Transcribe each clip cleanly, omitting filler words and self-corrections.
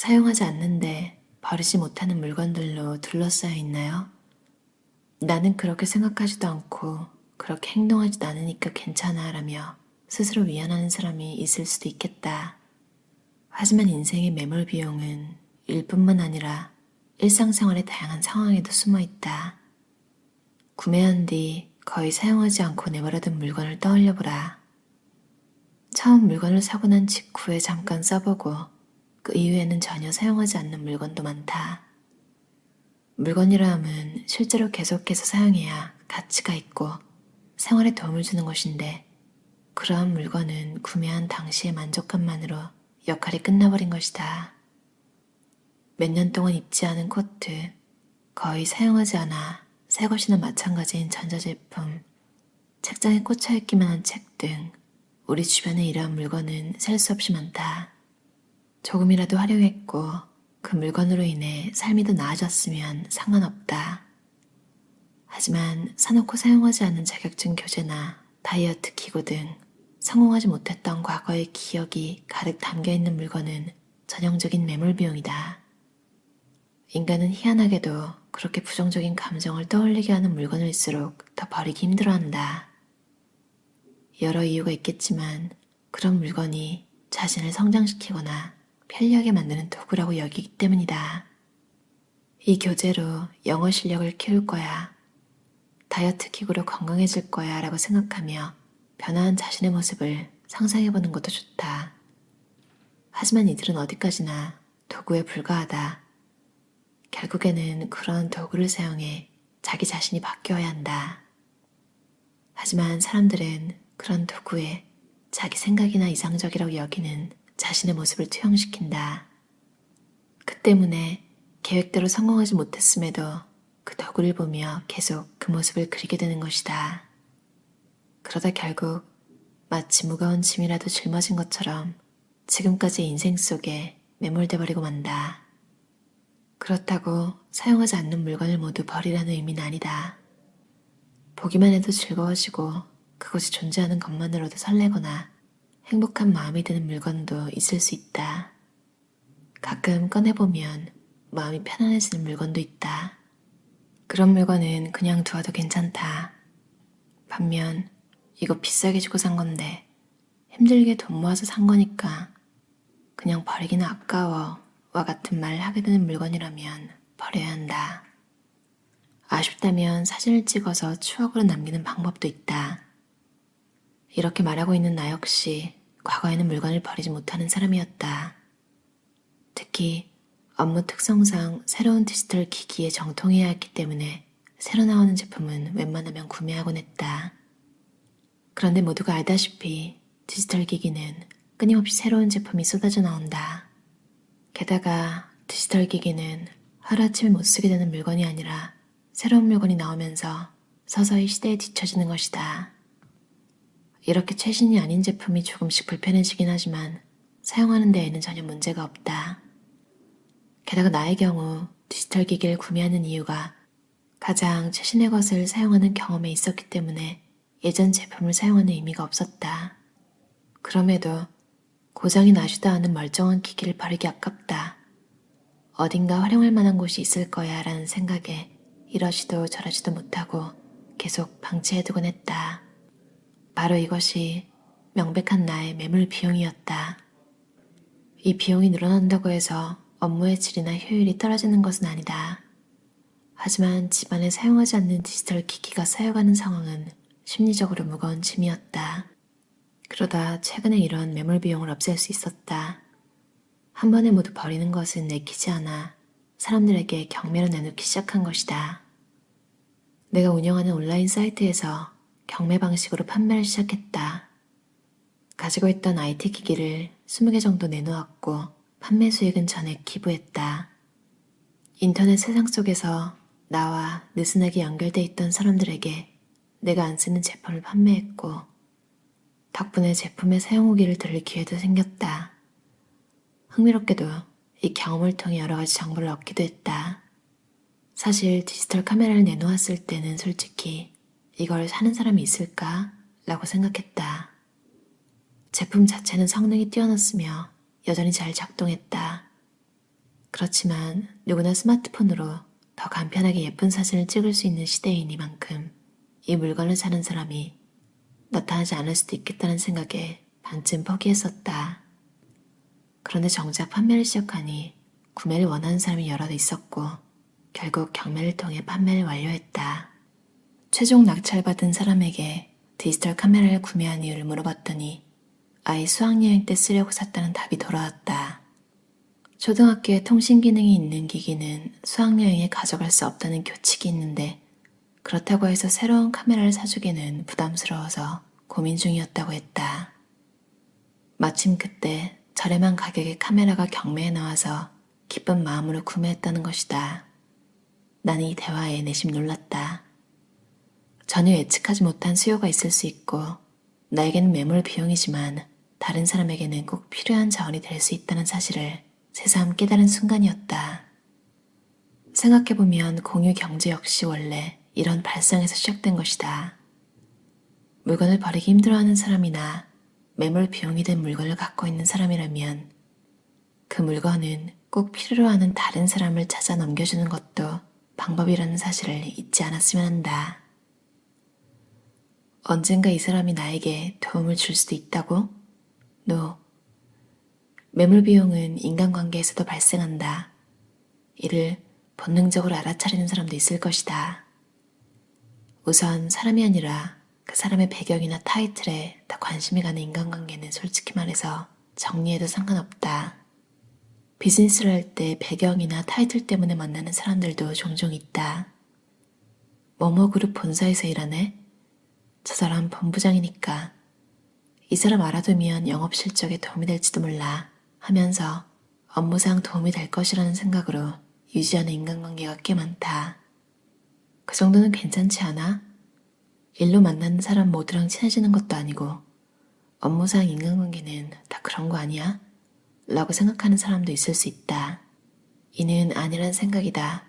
사용하지 않는데 버리지 못하는 물건들로 둘러싸여 있나요? 나는 그렇게 생각하지도 않고 그렇게 행동하지도 않으니까 괜찮아 라며 스스로 위안하는 사람이 있을 수도 있겠다. 하지만 인생의 매몰 비용은 일뿐만 아니라 일상생활의 다양한 상황에도 숨어 있다. 구매한 뒤 거의 사용하지 않고 내버려둔 물건을 떠올려 보라. 처음 물건을 사고 난 직후에 잠깐 써보고 그 이후에는 전혀 사용하지 않는 물건도 많다. 물건이라 함은 실제로 계속해서 사용해야 가치가 있고 생활에 도움을 주는 것인데 그러한 물건은 구매한 당시의 만족감만으로 역할이 끝나버린 것이다. 몇 년 동안 입지 않은 코트, 거의 사용하지 않아 새 것이나 마찬가지인 전자제품, 책장에 꽂혀있기만 한 책 등 우리 주변에 이러한 물건은 셀 수 없이 많다. 조금이라도 활용했고 그 물건으로 인해 삶이 더 나아졌으면 상관없다. 하지만 사놓고 사용하지 않은 자격증 교재나 다이어트 기구 등 성공하지 못했던 과거의 기억이 가득 담겨있는 물건은 전형적인 매몰 비용이다. 인간은 희한하게도 그렇게 부정적인 감정을 떠올리게 하는 물건일수록 더 버리기 힘들어한다. 여러 이유가 있겠지만 그런 물건이 자신을 성장시키거나 편리하게 만드는 도구라고 여기기 때문이다. 이 교재로 영어 실력을 키울 거야, 다이어트 기구로 건강해질 거야 라고 생각하며 변화한 자신의 모습을 상상해보는 것도 좋다. 하지만 이들은 어디까지나 도구에 불과하다. 결국에는 그런 도구를 사용해 자기 자신이 바뀌어야 한다. 하지만 사람들은 그런 도구에 자기 생각이나 이상적이라고 여기는 자신의 모습을 투영시킨다. 그 때문에 계획대로 성공하지 못했음에도 그 도구를 보며 계속 그 모습을 그리게 되는 것이다. 그러다 결국 마치 무거운 짐이라도 짊어진 것처럼 지금까지의 인생 속에 매몰돼 버리고 만다. 그렇다고 사용하지 않는 물건을 모두 버리라는 의미는 아니다. 보기만 해도 즐거워지고 그것이 존재하는 것만으로도 설레거나 행복한 마음이 드는 물건도 있을 수 있다. 가끔 꺼내보면 마음이 편안해지는 물건도 있다. 그런 물건은 그냥 두어도 괜찮다. 반면 이거 비싸게 주고 산 건데 힘들게 돈 모아서 산 거니까 그냥 버리기는 아까워 와 같은 말을 하게 되는 물건이라면 버려야 한다. 아쉽다면 사진을 찍어서 추억으로 남기는 방법도 있다. 이렇게 말하고 있는 나 역시 과거에는 물건을 버리지 못하는 사람이었다. 특히 업무 특성상 새로운 디지털 기기에 정통해야 했기 때문에 새로 나오는 제품은 웬만하면 구매하곤 했다. 그런데 모두가 알다시피 디지털 기기는 끊임없이 새로운 제품이 쏟아져 나온다. 게다가 디지털 기기는 하루아침에 못 쓰게 되는 물건이 아니라 새로운 물건이 나오면서 서서히 시대에 뒤처지는 것이다. 이렇게 최신이 아닌 제품이 조금씩 불편해지긴 하지만 사용하는 데에는 전혀 문제가 없다. 게다가 나의 경우 디지털 기기를 구매하는 이유가 가장 최신의 것을 사용하는 경험에 있었기 때문에 예전 제품을 사용하는 의미가 없었다. 그럼에도 고장이 나지도 않은 멀쩡한 기기를 버리기 아깝다. 어딘가 활용할 만한 곳이 있을 거야 라는 생각에 이러지도 저러지도 못하고 계속 방치해두곤 했다. 바로 이것이 명백한 나의 매물 비용이었다. 이 비용이 늘어난다고 해서 업무의 질이나 효율이 떨어지는 것은 아니다. 하지만 집안에 사용하지 않는 디지털 기기가 쌓여가는 상황은 심리적으로 무거운 짐이었다. 그러다 최근에 이런 매몰 비용을 없앨 수 있었다. 한 번에 모두 버리는 것은 내키지 않아 사람들에게 경매로 내놓기 시작한 것이다. 내가 운영하는 온라인 사이트에서 경매 방식으로 판매를 시작했다. 가지고 있던 IT 기기를 20개 정도 내놓았고 판매 수익은 전액 기부했다. 인터넷 세상 속에서 나와 느슨하게 연결돼 있던 사람들에게 내가 안 쓰는 제품을 판매했고 덕분에 제품의 사용 후기를 들을 기회도 생겼다. 흥미롭게도 이 경험을 통해 여러 가지 정보를 얻기도 했다. 사실 디지털 카메라를 내놓았을 때는 솔직히 이걸 사는 사람이 있을까? 라고 생각했다. 제품 자체는 성능이 뛰어났으며 여전히 잘 작동했다. 그렇지만 누구나 스마트폰으로 더 간편하게 예쁜 사진을 찍을 수 있는 시대이니만큼 이 물건을 사는 사람이 나타나지 않을 수도 있겠다는 생각에 반쯤 포기했었다. 그런데 정작 판매를 시작하니 구매를 원하는 사람이 여럿 있었고 결국 경매를 통해 판매를 완료했다. 최종 낙찰받은 사람에게 디지털 카메라를 구매한 이유를 물어봤더니 아이 수학여행 때 쓰려고 샀다는 답이 돌아왔다. 초등학교에 통신 기능이 있는 기기는 수학여행에 가져갈 수 없다는 교칙이 있는데 그렇다고 해서 새로운 카메라를 사주기는 부담스러워서 고민 중이었다고 했다. 마침 그때 저렴한 가격의 카메라가 경매에 나와서 기쁜 마음으로 구매했다는 것이다. 나는 이 대화에 내심 놀랐다. 전혀 예측하지 못한 수요가 있을 수 있고 나에게는 매몰 비용이지만 다른 사람에게는 꼭 필요한 자원이 될 수 있다는 사실을 새삼 깨달은 순간이었다. 생각해보면 공유 경제 역시 원래 이런 발상에서 시작된 것이다. 물건을 버리기 힘들어하는 사람이나 매몰 비용이 된 물건을 갖고 있는 사람이라면 그 물건은 꼭 필요로 하는 다른 사람을 찾아 넘겨주는 것도 방법이라는 사실을 잊지 않았으면 한다. 언젠가 이 사람이 나에게 도움을 줄 수도 있다고? No. 매몰 비용은 인간관계에서도 발생한다. 이를 본능적으로 알아차리는 사람도 있을 것이다. 우선 사람이 아니라 그 사람의 배경이나 타이틀에 더 관심이 가는 인간관계는 솔직히 말해서 정리해도 상관없다. 비즈니스를 할 때 배경이나 타이틀 때문에 만나는 사람들도 종종 있다. 뭐뭐 그룹 본사에서 일하네? 저 사람 본부장이니까 이 사람 알아두면 영업 실적에 도움이 될지도 몰라 하면서 업무상 도움이 될 것이라는 생각으로 유지하는 인간관계가 꽤 많다. 그 정도는 괜찮지 않아? 일로 만나는 사람 모두랑 친해지는 것도 아니고 업무상 인간관계는 다 그런 거 아니야? 라고 생각하는 사람도 있을 수 있다. 이는 아니란 생각이다.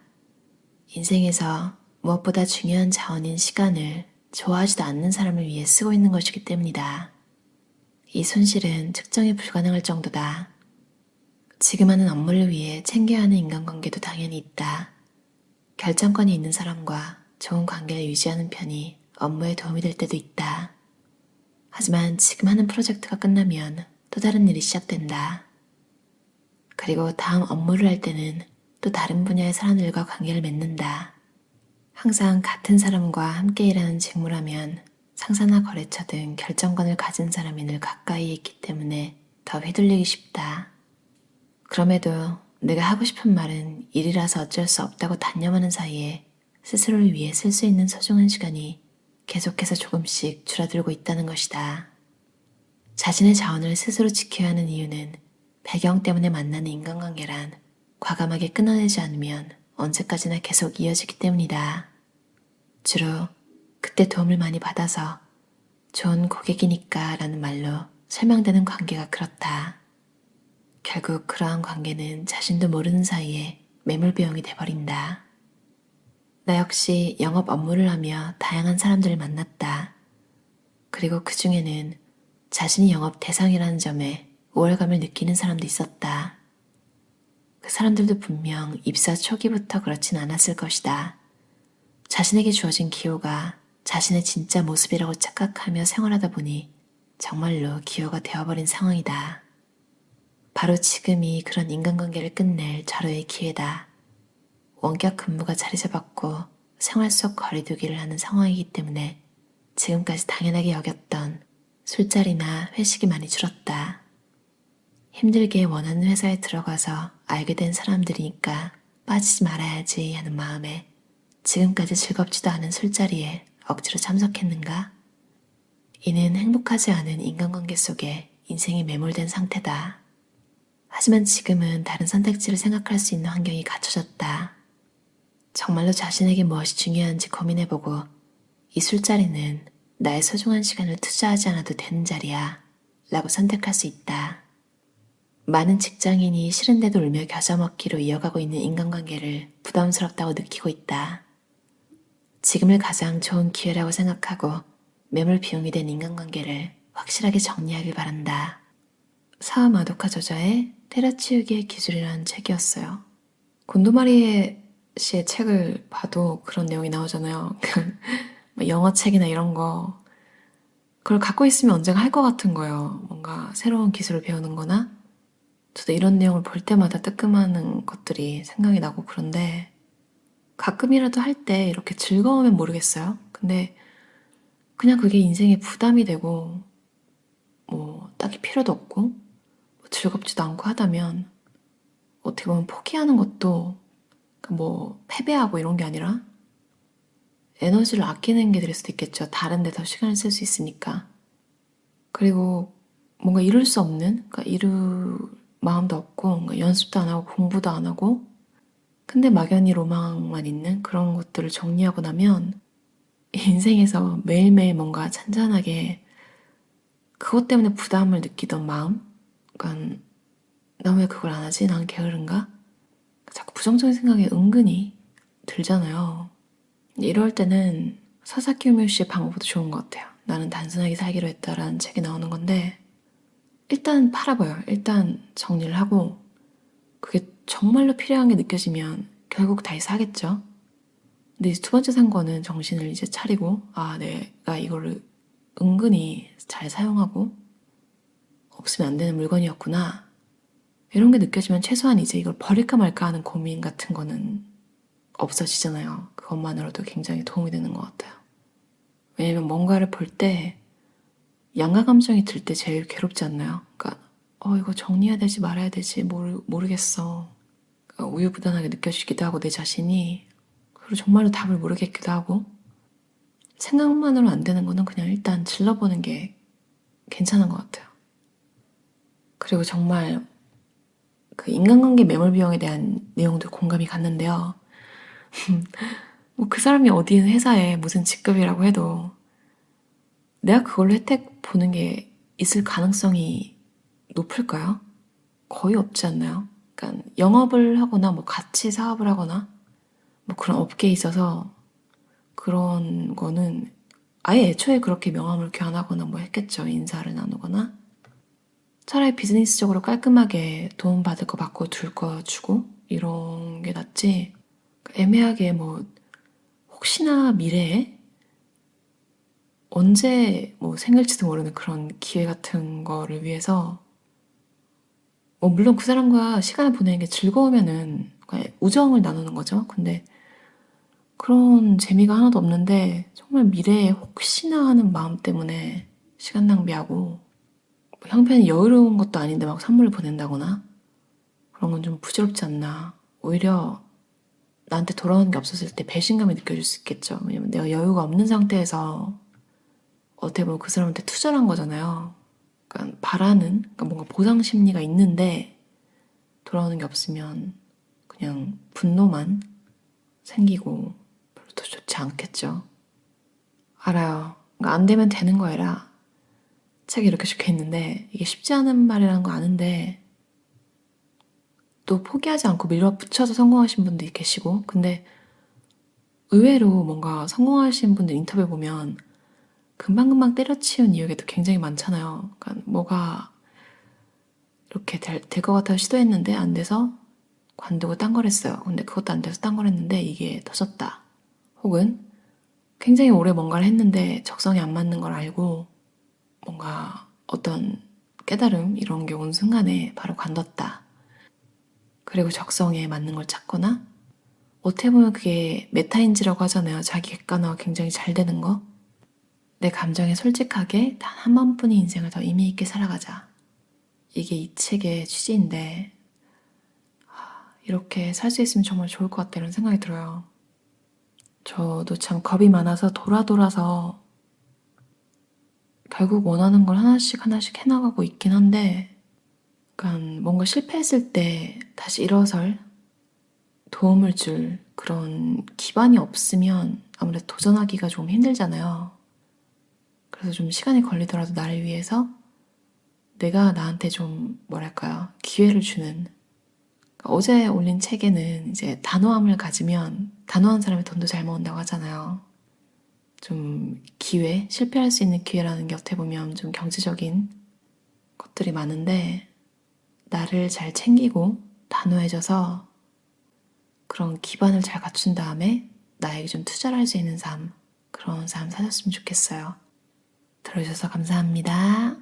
인생에서 무엇보다 중요한 자원인 시간을 좋아하지도 않는 사람을 위해 쓰고 있는 것이기 때문이다. 이 손실은 측정이 불가능할 정도다. 지금 하는 업무를 위해 챙겨야 하는 인간관계도 당연히 있다. 결정권이 있는 사람과 좋은 관계를 유지하는 편이 업무에 도움이 될 때도 있다. 하지만 지금 하는 프로젝트가 끝나면 또 다른 일이 시작된다. 그리고 다음 업무를 할 때는 또 다른 분야의 사람들과 관계를 맺는다. 항상 같은 사람과 함께 일하는 직무라면 상사나 거래처 등 결정권을 가진 사람이 늘 가까이 있기 때문에 더 휘둘리기 쉽다. 그럼에도 내가 하고 싶은 말은 일이라서 어쩔 수 없다고 단념하는 사이에 스스로를 위해 쓸 수 있는 소중한 시간이 계속해서 조금씩 줄어들고 있다는 것이다. 자신의 자원을 스스로 지켜야 하는 이유는 배경 때문에 만나는 인간관계란 과감하게 끊어내지 않으면 언제까지나 계속 이어지기 때문이다. 주로 그때 도움을 많이 받아서 좋은 고객이니까 라는 말로 설명되는 관계가 그렇다. 결국 그러한 관계는 자신도 모르는 사이에 매몰 비용이 돼버린다. 나 역시 영업 업무를 하며 다양한 사람들을 만났다. 그리고 그 중에는 자신이 영업 대상이라는 점에 우월감을 느끼는 사람도 있었다. 그 사람들도 분명 입사 초기부터 그렇진 않았을 것이다. 자신에게 주어진 기호가 자신의 진짜 모습이라고 착각하며 생활하다 보니 정말로 기호가 되어버린 상황이다. 바로 지금이 그런 인간관계를 끝낼 절호의 기회다. 원격 근무가 자리 잡았고 생활 속 거리두기를 하는 상황이기 때문에 지금까지 당연하게 여겼던 술자리나 회식이 많이 줄었다. 힘들게 원하는 회사에 들어가서 알게 된 사람들이니까 빠지지 말아야지 하는 마음에 지금까지 즐겁지도 않은 술자리에 억지로 참석했는가? 이는 행복하지 않은 인간관계 속에 인생이 매몰된 상태다. 하지만 지금은 다른 선택지를 생각할 수 있는 환경이 갖춰졌다. 정말로 자신에게 무엇이 중요한지 고민해보고 이 술자리는 나의 소중한 시간을 투자하지 않아도 되는 자리야 라고 선택할 수 있다. 많은 직장인이 싫은데도 울며 겨자 먹기로 이어가고 있는 인간관계를 부담스럽다고 느끼고 있다. 지금을 가장 좋은 기회라고 생각하고 매몰 비용이 된 인간관계를 확실하게 정리하길 바란다. 사와 마도카 저자의 때려치우기의 기술이라는 책이었어요. 곤도마리에 씨의 책을 봐도 그런 내용이 나오잖아요. 뭐 영어 책이나 이런 거 그걸 갖고 있으면 언젠가 할 것 같은 거예요. 뭔가 새로운 기술을 배우는 거나 저도 이런 내용을 볼 때마다 뜨끔하는 것들이 생각이 나고 그런데 가끔이라도 할 때 이렇게 즐거우면 모르겠어요. 근데 그냥 그게 인생에 부담이 되고 뭐 딱히 필요도 없고 뭐 즐겁지도 않고 하다면 어떻게 보면 포기하는 것도 뭐 패배하고 이런 게 아니라 에너지를 아끼는 게 될 수도 있겠죠. 다른 데 더 시간을 쓸 수 있으니까. 그리고 뭔가 이룰 수 없는, 그러니까 이룰 마음도 없고 뭔가 연습도 안 하고 공부도 안 하고 근데 막연히 로망만 있는 그런 것들을 정리하고 나면 인생에서 매일매일 뭔가 찬찬하게 그것 때문에 부담을 느끼던 마음, 그러니까 나 왜 그걸 안 하지? 난 게으른가? 자꾸 부정적인 생각이 은근히 들잖아요. 이럴 때는 사사키 우미오 씨의 방법도 좋은 것 같아요. 나는 단순하게 살기로 했다라는 책이 나오는 건데 일단 팔아봐요. 일단 정리를 하고 그게 정말로 필요한 게 느껴지면 결국 다시 사겠죠. 근데 이제 두 번째 산 거는 정신을 이제 차리고 아 내가 이거를 은근히 잘 사용하고 없으면 안 되는 물건이었구나 이런 게 느껴지면 최소한 이제 이걸 버릴까 말까 하는 고민 같은 거는 없어지잖아요. 그것만으로도 굉장히 도움이 되는 것 같아요. 왜냐면 뭔가를 볼 때 양가 감정이 들 때 제일 괴롭지 않나요? 그러니까 이거 정리해야 되지 말아야 되지 모르겠어. 그러니까 우유부단하게 느껴지기도 하고 내 자신이 그리고 정말로 답을 모르겠기도 하고 생각만으로 안 되는 거는 그냥 일단 질러보는 게 괜찮은 것 같아요. 그리고 정말 그 인간관계 매몰 비용에 대한 내용도 공감이 갔는데요. 뭐 그 사람이 어디 회사에 무슨 직급이라고 해도 내가 그걸로 혜택 보는 게 있을 가능성이 높을까요? 거의 없지 않나요? 그러니까 영업을 하거나 뭐 같이 사업을 하거나 뭐 그런 업계에 있어서 그런 거는 아예 애초에 그렇게 명함을 교환하거나 뭐 했겠죠. 인사를 나누거나. 차라리 비즈니스적으로 깔끔하게 돈 받을 거 받고 둘 거 주고 이런 게 낫지. 애매하게 뭐 혹시나 미래에 언제 뭐 생길지도 모르는 그런 기회 같은 거를 위해서 뭐 물론 그 사람과 시간을 보내는 게 즐거우면은 우정을 나누는 거죠. 근데 그런 재미가 하나도 없는데 정말 미래에 혹시나 하는 마음 때문에 시간 낭비하고 뭐 형편이 여유로운 것도 아닌데 막 선물을 보낸다거나 그런 건 좀 부질없지 않나. 오히려 나한테 돌아오는 게 없었을 때 배신감이 느껴질 수 있겠죠. 왜냐면 내가 여유가 없는 상태에서 어떻게 보면 그 사람한테 투자를 한 거잖아요. 그러니까 바라는, 그러니까 뭔가 보상 심리가 있는데 돌아오는 게 없으면 그냥 분노만 생기고 별로 더 좋지 않겠죠. 알아요. 그러니까 안 되면 되는 거라 책에 이렇게 적혀 있는데 이게 쉽지 않은 말이라는 거 아는데 또 포기하지 않고 밀어붙여서 성공하신 분들이 계시고 근데 의외로 뭔가 성공하신 분들 인터뷰 보면 금방금방 때려치운 이유가 굉장히 많잖아요. 그러니까 뭐가 이렇게 될 것 같아서 시도했는데 안 돼서 관두고 딴 걸 했어요. 근데 그것도 안 돼서 딴 걸 했는데 이게 터졌다. 혹은 굉장히 오래 뭔가를 했는데 적성에 안 맞는 걸 알고 뭔가 어떤 깨달음 이런 게 온 순간에 바로 관뒀다. 그리고 적성에 맞는 걸 찾거나 어떻게 보면 그게 메타인지라고 하잖아요. 자기 객관화가 굉장히 잘 되는 거. 내 감정에 솔직하게 단 한 번뿐인 인생을 더 의미 있게 살아가자. 이게 이 책의 취지인데 이렇게 살 수 있으면 정말 좋을 것 같다는 생각이 들어요. 저도 참 겁이 많아서 돌아서 결국 원하는 걸 하나씩 하나씩 해나가고 있긴 한데 약간 뭔가 실패했을 때 다시 일어설 도움을 줄 그런 기반이 없으면 아무래도 도전하기가 좀 힘들잖아요. 그래서 좀 시간이 걸리더라도 나를 위해서 내가 나한테 좀 뭐랄까요 기회를 주는 어제 올린 책에는 이제 단호함을 가지면 단호한 사람이 돈도 잘 모은다고 하잖아요. 좀 기회, 실패할 수 있는 기회라는 게 어떻게 보면 좀 경제적인 것들이 많은데 나를 잘 챙기고 단호해져서 그런 기반을 잘 갖춘 다음에 나에게 좀 투자를 할 수 있는 삶, 그런 삶 사셨으면 좋겠어요. 들어주셔서 감사합니다.